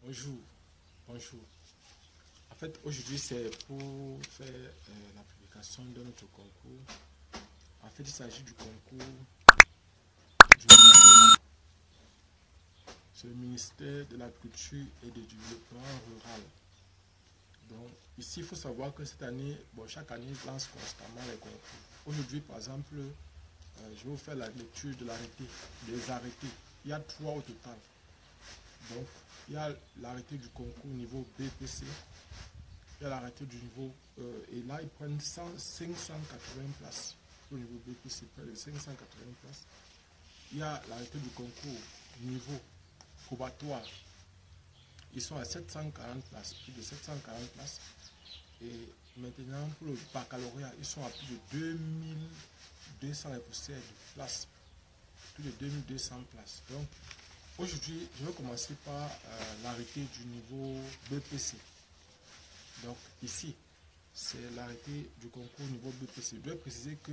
Bonjour, bonjour. En fait, aujourd'hui, c'est pour faire la publication de notre concours. En fait, il s'agit du concours du ministère, c'est le ministère de l'Agriculture et du Développement Rural. Donc, ici, il faut savoir que cette année, bon, chaque année, ils lancent constamment les concours. Aujourd'hui, par exemple, je vais vous faire la lecture de l'arrêté, des arrêtés. Il y a 3 au total. Donc, il y a l'arrêté du concours niveau BPC. Il y a l'arrêté du niveau, et là ils prennent 580 places. Au niveau BPC, près de 580 places. Il y a l'arrêté du concours niveau probatoire. Ils sont à 740 places, plus de 740 places. Et maintenant, pour le baccalauréat, ils sont à plus de 2200 et poussières de places. Plus de 2200 places. Donc, aujourd'hui, je vais commencer par l'arrêté du niveau BPC. Donc, ici, c'est l'arrêté du concours niveau BPC. Je dois préciser que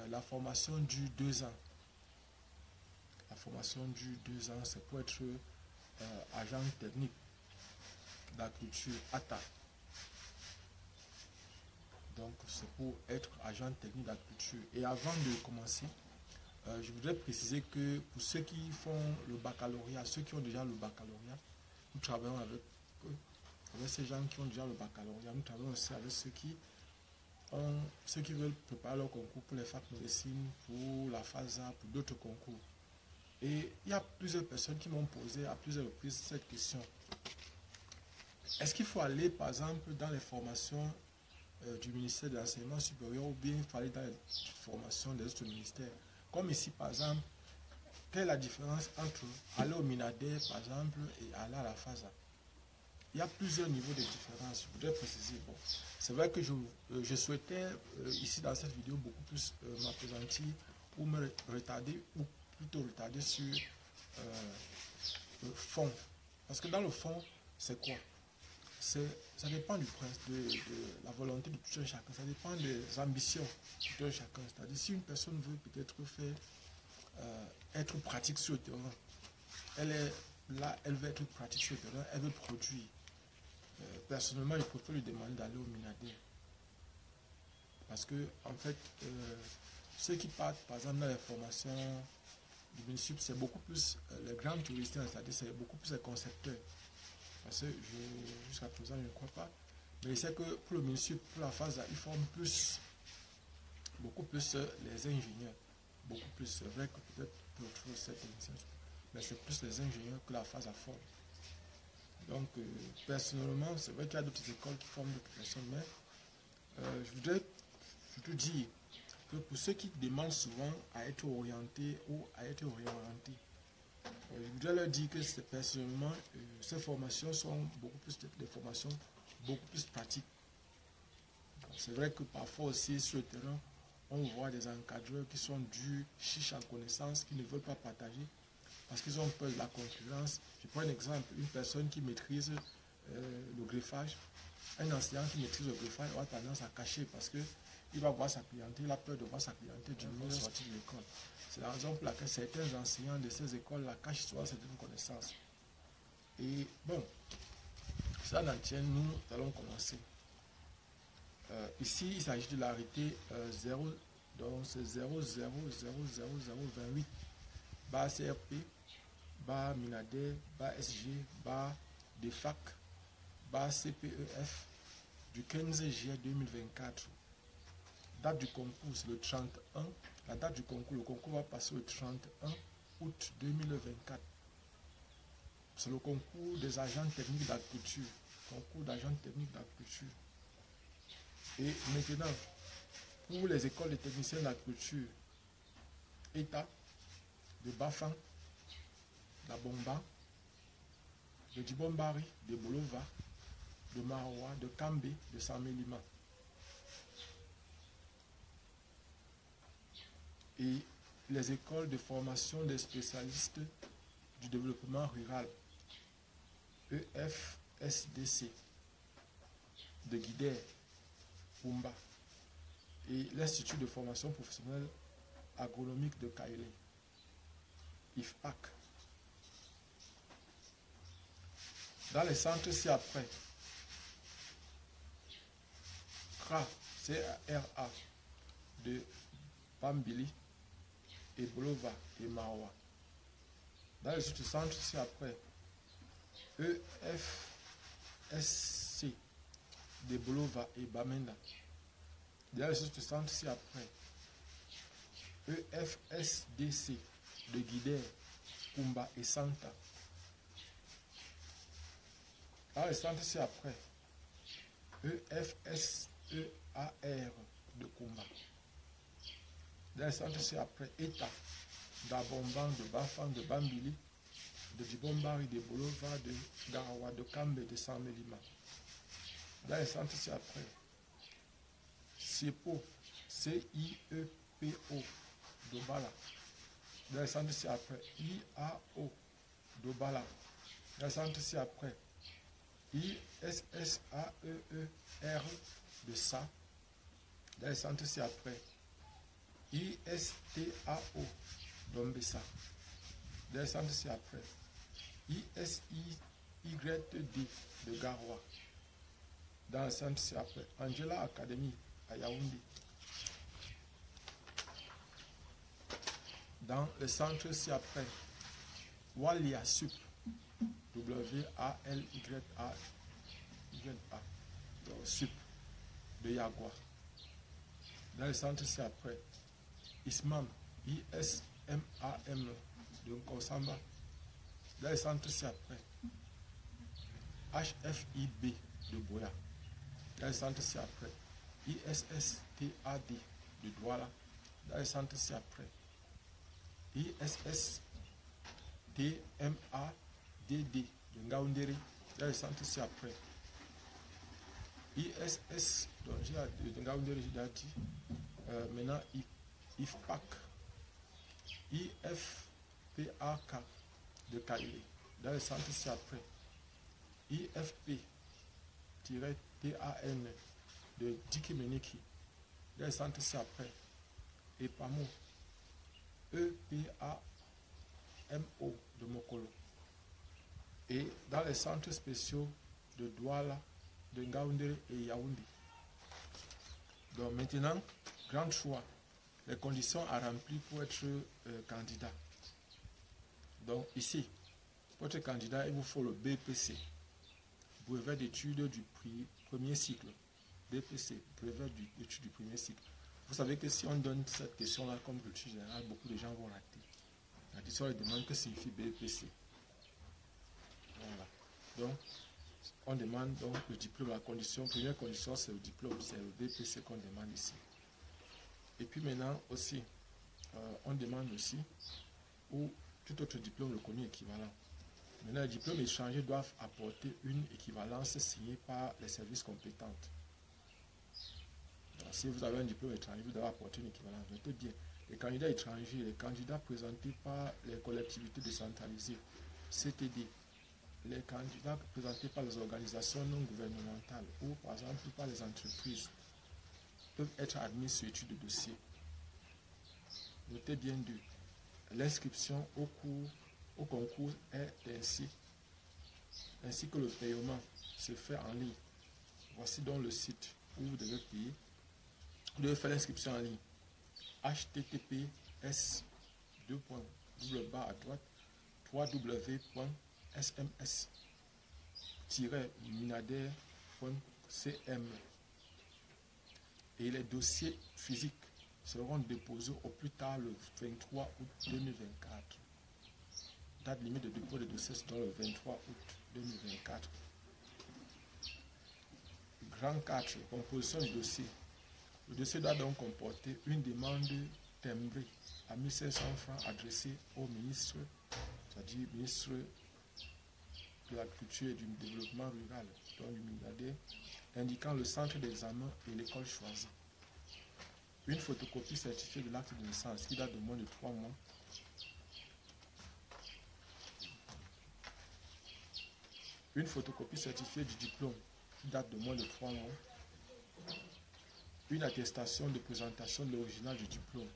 la formation dure 2 ans. La formation dure 2 ans, c'est pour être agent technique d'agriculture ATA. Donc, c'est pour être agent technique d'agriculture. Et avant de commencer, je voudrais préciser que pour ceux qui font le baccalauréat, ceux qui ont déjà le baccalauréat, nous travaillons avec eux, avec ces gens qui ont déjà le baccalauréat. Nous travaillons aussi avec ceux qui veulent préparer leur concours pour les facs médecine, pour la FASA, pour d'autres concours. Et il y a plusieurs personnes qui m'ont posé à plusieurs reprises cette question. Est-ce qu'il faut aller, par exemple, dans les formations du ministère de l'Enseignement supérieur ou bien il faut aller dans les formations des autres ministères? Comme ici, par exemple, quelle est la différence entre aller au MINADER, par exemple, et aller à la FASA? Il y a plusieurs niveaux de différence. Je voudrais préciser. Bon, c'est vrai que je souhaitais, ici dans cette vidéo, beaucoup plus m'appesantir ou me retarder, ou plutôt retarder sur le fond. Parce que dans le fond, c'est quoi? Ça dépend du principe, de la volonté de tout un chacun. Ça dépend des ambitions de tout un chacun. C'est-à-dire, si une personne veut peut-être faire, être pratique sur le terrain, elle est là, elle veut être pratique sur le terrain, elle veut produire. Personnellement, je préfère lui demander d'aller au MINADER. Parce que, en fait, ceux qui partent, par exemple, dans les formations du MINSUP, c'est beaucoup plus les grands touristes, c'est-à-dire c'est beaucoup plus les concepteurs. Parce que jusqu'à présent, je ne crois pas. Mais je sais que pour le MINSUP, pour la phase, ils forment beaucoup plus les ingénieurs. Beaucoup plus, c'est vrai que peut-être pour trouver cette émission, mais c'est plus les ingénieurs que la phase à forme. Donc, personnellement, c'est vrai qu'il y a d'autres écoles qui forment d'autres personnes, mais je voudrais surtout dire que pour ceux qui demandent souvent à être orientés ou à être réorientés, je voudrais leur dire que personnellement, ces formations sont beaucoup plus des formations beaucoup plus pratiques. C'est vrai que parfois aussi sur le terrain, on voit des encadreurs qui sont durs, chiches en connaissance, qui ne veulent pas partager parce qu'ils ont peur de la concurrence. Je prends un exemple, une personne qui maîtrise le greffage, un enseignant qui maîtrise le greffage a tendance à cacher parce qu'il va voir sa clientèle, il a peur de voir sa clientèle diminuer sortir de l'école. C'est la raison pour laquelle certains enseignants de ces écoles-là cachent souvent certaines connaissances. Et bon, ça n'en tient, nous allons commencer. Ici, il s'agit de l'arrêté 0, donc c'est 0000028, bas CRP, bas MINADER, bas SG, bas DEFAC, bas CPEF, du 15 juillet 2024. Date du concours, c'est le 31. La date du concours, le concours va passer le 31 août 2024. C'est le concours des agents techniques d'agriculture. Concours d'agents techniques d'agriculture. Et maintenant, pour les écoles de techniciens d'agriculture, État, de Bafang, de Bomba, de Dibombari, de Bolova, de Maroua, de Kambé, de Samélima. Et les écoles de formation des spécialistes du développement rural, EFSDC, de Guidère, Pumba, et l'Institut de formation professionnelle agronomique de Kaélé, IFPAC. Dans les centres ci-après, CRA, C-R-A, de Bambili, et Bolova et Marwa. Dans les autres centres ci-après, EFSC, de Bolova et Bamenda. Dans les autres centres ci-après, EFSDC, de Guider, Kumba et Santa. Dans les centres ci-après, EFSEAR de Kumba. Dans les centres ci-après, ETA, d'Abomban, de Bafan, de Bambili, de Dibombari, de Bolova, de Garawa, de Kambe, de Samelima. Dans les centres ci-après, CIEPO, C-I-E-P-O, d'Obala. Dans les centres ci-après, I-A-O, d'Obala. Dans les centres ci-après, I-S-S-A-E-E-R, de Sa. Dans les centres ci-après, I-S-T-A-O, d'Ombessa. Dans les centres ci-après, I-S-I-Y-D, de Garoua. Dans le centre ci-après, Angela Academy, à Yaoundé. Dans le centre ci-après, Walia Sup, W-A-L-Y-A-Y-A, Sup, de Yagua. Dans le centre ci-après, Ismam, I-S-M-A-M, de Nkosamba. Dans le centre ci-après, H-F-I-B, de Boya. Dans le centre ci-après, I-S-S-T-A-D, de Douala. Dans le centre ci-après, I-S-S-T-M-A-D-D, de Ngaoundéré. Dans le centre ci-après, ISS, donc j'ai de Ngaoundéré, j'ai dit. Maintenant, IFPAC, IFPAK, de Kailé. Dans le centre ci-après, IFP-TAN, de Dikimeniki. Dans le centre ci-après, EPAMO, E-P-A-M-O, de Mokolo. Et dans les centres spéciaux de Douala, de Ngaoundéré et Yaoundé. Donc maintenant, grand choix, les conditions à remplir pour être candidat. Donc ici, pour être candidat, il vous faut le BPC, brevet d'études du premier cycle. BPC, brevet d'études du premier cycle. Vous savez que si on donne cette question-là comme culture générale, beaucoup de gens vont rater. La question demande que signifie BPC. Voilà. Donc, on demande donc le diplôme. La première condition, c'est le diplôme, c'est le BPC qu'on demande ici. Et puis maintenant aussi, on demande aussi, ou tout autre diplôme reconnu équivalent. Maintenant, les diplômes étrangers doivent apporter une équivalence signée par les services compétents. Donc, si vous avez un diplôme étranger, vous devez apporter une équivalence. Notez bien, les candidats étrangers, les candidats présentés par les collectivités décentralisées, CTD, les candidats présentés par les organisations non gouvernementales ou par exemple par les entreprises peuvent être admis sur étude de dossier. Notez bien deux. L'inscription au concours est ainsi que le paiement se fait en ligne. Voici donc le site où vous devez payer. Vous devez faire l'inscription en ligne. https://www.sms-minader.cm. Et les dossiers physiques seront déposés au plus tard le 23 août 2024. Date limite de dépôt de dossiers sera le 23 août 2024. Grand 4, composition du dossier. Le dossier doit donc comporter une demande timbrée à 1500 francs adressée au ministre, c'est-à-dire ministre de l'Agriculture et du Développement rural, donc du Minader, indiquant le centre d'examen et l'école choisie. Une photocopie certifiée de l'acte de naissance qui date de moins de 3 mois. Une photocopie certifiée du diplôme qui date de moins de 3 mois. Une attestation de présentation de l'original du diplôme.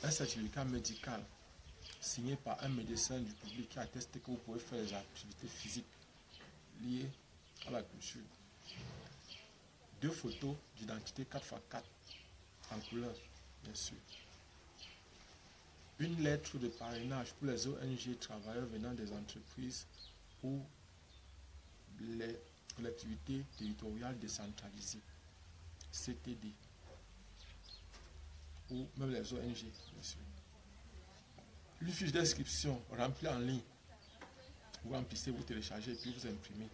Un certificat médical signé par un médecin du public qui atteste que vous pouvez faire les activités physiques liées à la culture. 2 photos d'identité 4x4 en couleur, bien sûr. Une lettre de parrainage pour les ONG travailleurs venant des entreprises ou les collectivités territoriales décentralisées, CTD, ou même les ONG, bien sûr. Une fiche d'inscription remplie en ligne. Vous remplissez, vous téléchargez et puis vous imprimez.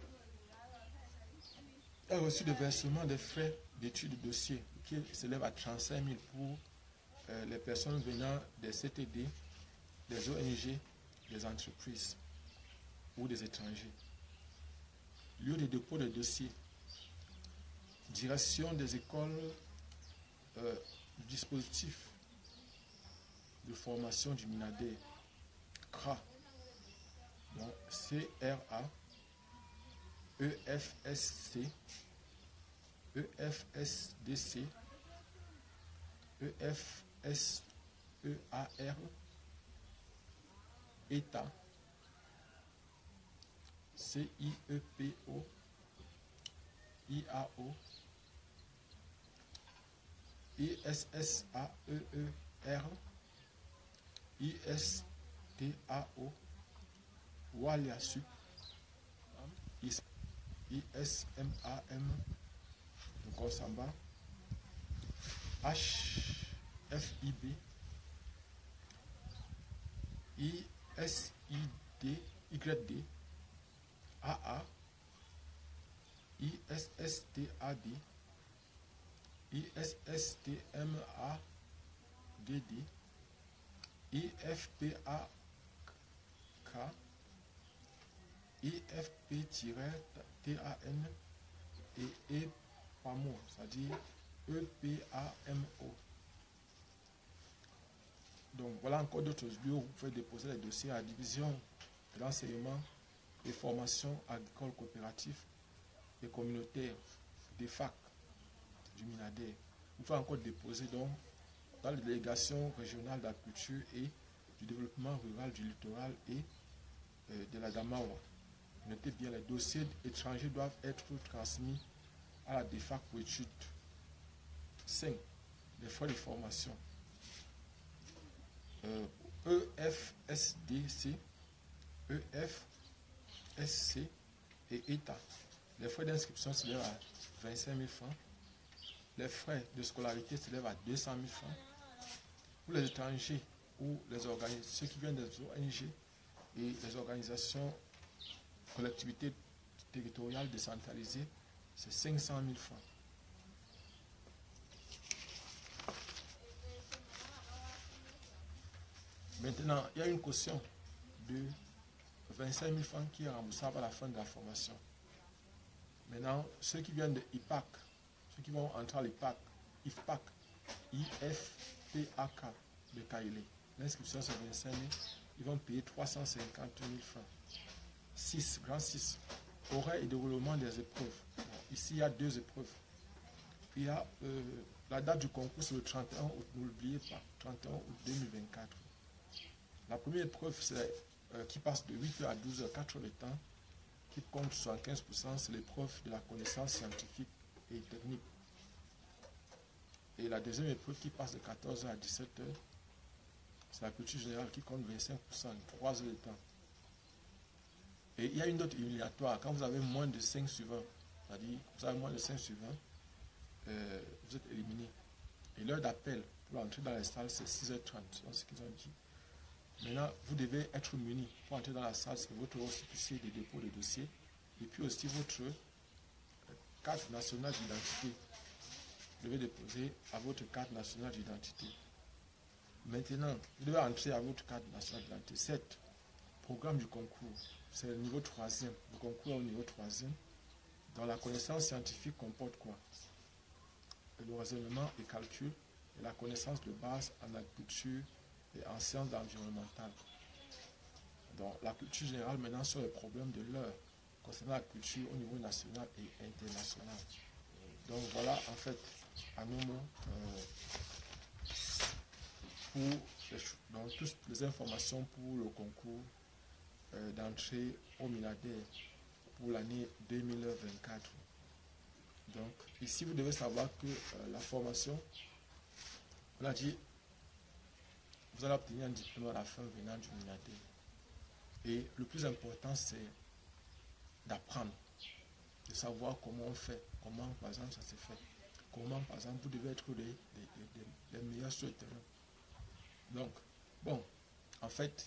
Un reçu de versement des frais d'études de dossier qui s'élève à 35 000 pour les personnes venant des CTD, des ONG, des entreprises ou des étrangers. Lieu de dépôt de dossier. Direction des écoles du dispositif de formation du MINADER, CRA, donc CRA, EFSC, EFSDC, EFSEAR, ETA, CIEPO, IAO, ISSAEER, ISTAO, WALIASUP, ISMAM, Nkosamba, HFIB, ISID, YD, AA, ISSTAD, ISSTMADD, IFPAK, IFP-TAN et EPAMO, c'est-à-dire EPAMO. Donc voilà encore d'autres lieux où vous pouvez déposer les dossiers à la division de l'enseignement et formation agricole coopérative et communautaire des FAC du MINADER. Vous pouvez encore déposer donc dans les délégations régionales de la culture et du développement rural du littoral et de la Damawa. Notez bien, les dossiers étrangers doivent être transmis à la DEFAC pour études. 5. Les frais de formation. EFSDC, EFSC et ETA. Les frais d'inscription s'élèvent à 25 000 francs. Les frais de scolarité s'élèvent à 200 000 francs. Pour les étrangers ou les organismes, ceux qui viennent des ONG et les organisations, collectivités territoriales décentralisées, c'est 500 000 francs. Maintenant, il y a une caution de 25 000 francs qui est remboursable à la fin de la formation. Maintenant, ceux qui viennent de IPAC, ceux qui vont entrer à l'IPAC, IFPAC, IFPAK de Kailé, l'inscription c'est 25 000, ils vont payer 350 000 francs. 6, grand 6, horaire et déroulement des épreuves. Bon, ici, il y a 2 épreuves. Il y a la date du concours, c'est le 31 août, n'oubliez pas, 31 août 2024. La première épreuve, c'est qui passe de 8h à 12h, 4 heures de temps, qui compte 75%, c'est l'épreuve de la connaissance scientifique et technique. Et la deuxième épreuve qui passe de 14h à 17h, c'est la culture générale qui compte 25%, 3 heures de temps. Et il y a une autre éliminatoire, quand vous avez moins de 5 suivants, c'est-à-dire vous avez moins de 5 suivants, vous êtes éliminé. Et l'heure d'appel pour entrer dans les salles, c'est 6h30, c'est ce qu'ils ont dit. Maintenant, vous devez être muni pour entrer dans la salle, c'est votre récépissé de dépôt de dossier, et puis aussi votre carte nationale d'identité. Vous devez déposer à votre carte nationale d'identité. Maintenant, vous devez entrer à votre carte nationale d'identité. 7. Programme du concours. C'est le niveau 3e. Le concours est au niveau 3e. Dans la connaissance scientifique comporte quoi? Le raisonnement et calcul et la connaissance de base en agriculture et en sciences environnementales. Donc la culture générale maintenant sur les problèmes de l'heure concernant la culture au niveau national et international. Donc voilà en fait à nos mots pour donc toutes les informations pour le concours d'entrée au Minadec pour l'année 2024. Donc ici vous devez savoir que la formation, on a dit, vous allez obtenir un diplôme à la fin venant du Minadec. Et le plus important, c'est d'apprendre, de savoir comment on fait, comment par exemple ça se fait, comment par exemple vous devez être les meilleurs sur le terrain. Donc, bon, en fait,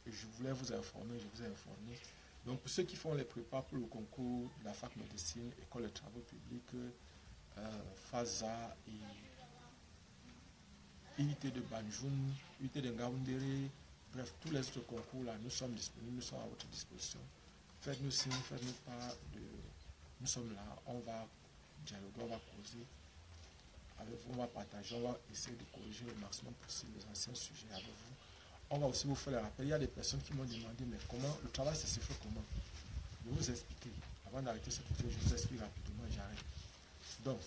je voulais vous informer, je vous ai informé. Donc, pour ceux qui font les prépas pour le concours de la fac médecine, école de travaux publics, FASA et IIT de Banjoun, IIT de Ngaoundéré, bref, tous les autres concours là, nous sommes disponibles, nous sommes à votre disposition. Faites-nous signe, faites-nous part de... Nous sommes là, on va dialoguer, on va causer avec vous, on va partager, on va essayer de corriger le maximum possible les anciens sujets avec vous. On va aussi vous faire le rappel. Il y a des personnes qui m'ont demandé, mais comment le travail se fait comment? Je vais vous expliquer. Avant d'arrêter cette vidéo, je vous explique rapidement et j'arrête. Donc,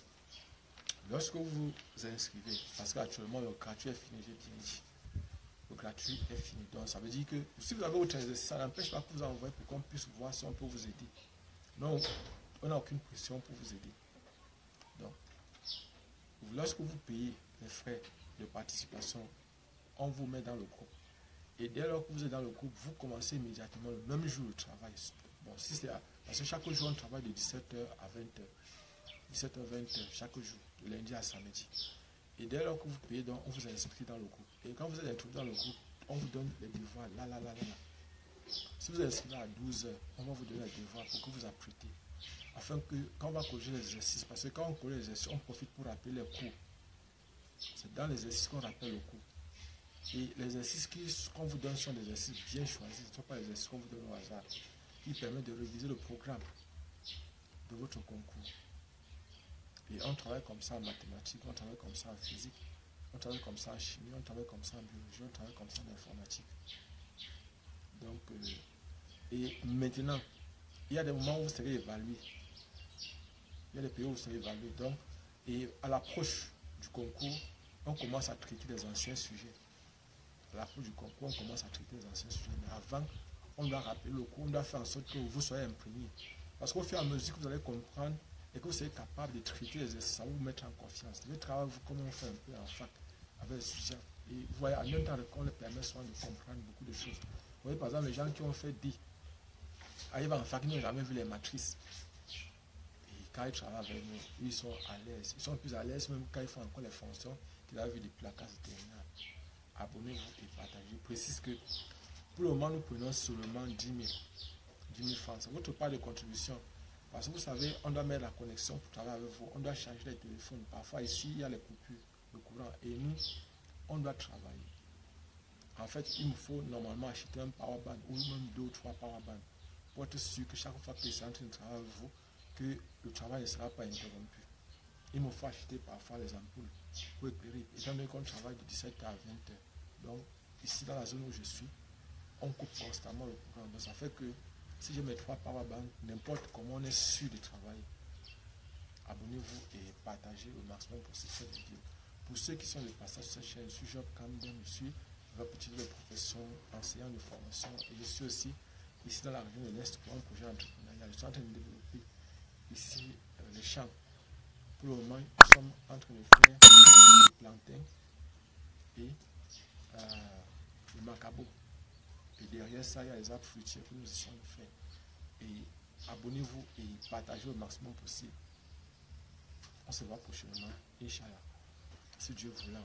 lorsque vous vous inscrivez, parce qu'actuellement le gratuit est fini, j'ai bien dit. Le gratuit est fini. Donc, ça veut dire que si vous avez autre exercice, ça n'empêche pas que vous envoyez pour qu'on puisse voir si on peut vous aider. Non, on n'a aucune pression pour vous aider. Donc, lorsque vous payez les frais de participation, on vous met dans le groupe. Et dès lors que vous êtes dans le groupe, vous commencez immédiatement le même jour le travail. Bon, si c'est parce que chaque jour on travaille de 17h à 20h. 17h à 20h chaque jour, de lundi à samedi. Et dès lors que vous payez, donc on vous inscrit dans le groupe. Et quand vous êtes introduit dans le groupe, on vous donne les devoirs là. Si vous êtes inscrit à 12h, on va vous donner les devoirs pour que vous apprêtez. Afin que quand on va corriger les exercices, parce que quand on corrige les exercices, on profite pour rappeler les cours. C'est dans les exercices qu'on rappelle le cours. Et les exercices qu'on vous donne sont des exercices bien choisis, ce ne sont pas des exercices qu'on vous donne au hasard, qui permettent de réviser le programme de votre concours. Et on travaille comme ça en mathématiques, on travaille comme ça en physique, on travaille comme ça en chimie, on travaille comme ça en biologie, on travaille comme ça en informatique. Donc, et maintenant, il y a des moments où vous serez évalué. Il y a des pays où vous serez évalué. Donc, et à l'approche du concours, on commence à traiter les anciens sujets. À l'approche du concours, on commence à traiter les anciens sujets. Mais avant, on doit rappeler le cours, on doit faire en sorte que vous soyez imprégné. Parce qu'au fur et à mesure que vous allez comprendre et que vous serez capable de traiter les exercices, ça va vous mettre en confiance. Vous devez travailler comme on fait un peu en fac avec les étudiants. Et vous voyez, en même temps, on leur permet souvent de comprendre beaucoup de choses. Vous voyez, par exemple, les gens qui ont fait D, arrivent en fac, ils n'ont jamais vu les matrices. Et quand ils travaillent avec nous, ils sont à l'aise. Ils sont plus à l'aise même quand ils font encore les fonctions qu'ils avaient vues depuis la classe terminale. Abonnez-vous et partagez. Je précise que pour le moment, nous prenons seulement 10 000 francs. C'est votre part de contribution. Parce que vous savez, on doit mettre la connexion pour travailler avec vous. On doit changer les téléphones. Parfois, ici, il y a les coupures, le courant. Et nous, on doit travailler. En fait, il me faut normalement acheter un powerbank ou même 2 ou 3 powerbanks pour être sûr que chaque fois que je suis en train de travailler avec vous, que le travail ne sera pas interrompu. Il me faut acheter parfois les ampoules pour éclairer. Étant donné qu'on travaille de 17h à 20h. Donc, ici, dans la zone où je suis, on coupe constamment le courant. Donc, ça fait que si je mets 3 powerbanks, n'importe comment on est sûr de travailler. Abonnez-vous et partagez le maximum possible cette vidéo. Pour ceux qui sont de passage sur cette chaîne, je suis Job Camden, je suis repétiteur de profession, enseignant de formation et je suis aussi ici dans la région de l'Est pour un projet entrepreneurial. Je suis en train de développer ici les champs. Pour le moment, nous sommes en train de faire des plantains et le macabo. Et derrière ça, il y a les arbres fruitiers que nous essayons de faire. Et abonnez-vous et partagez au maximum possible. On se voit prochainement, Inch'Allah. Si Dieu voulait.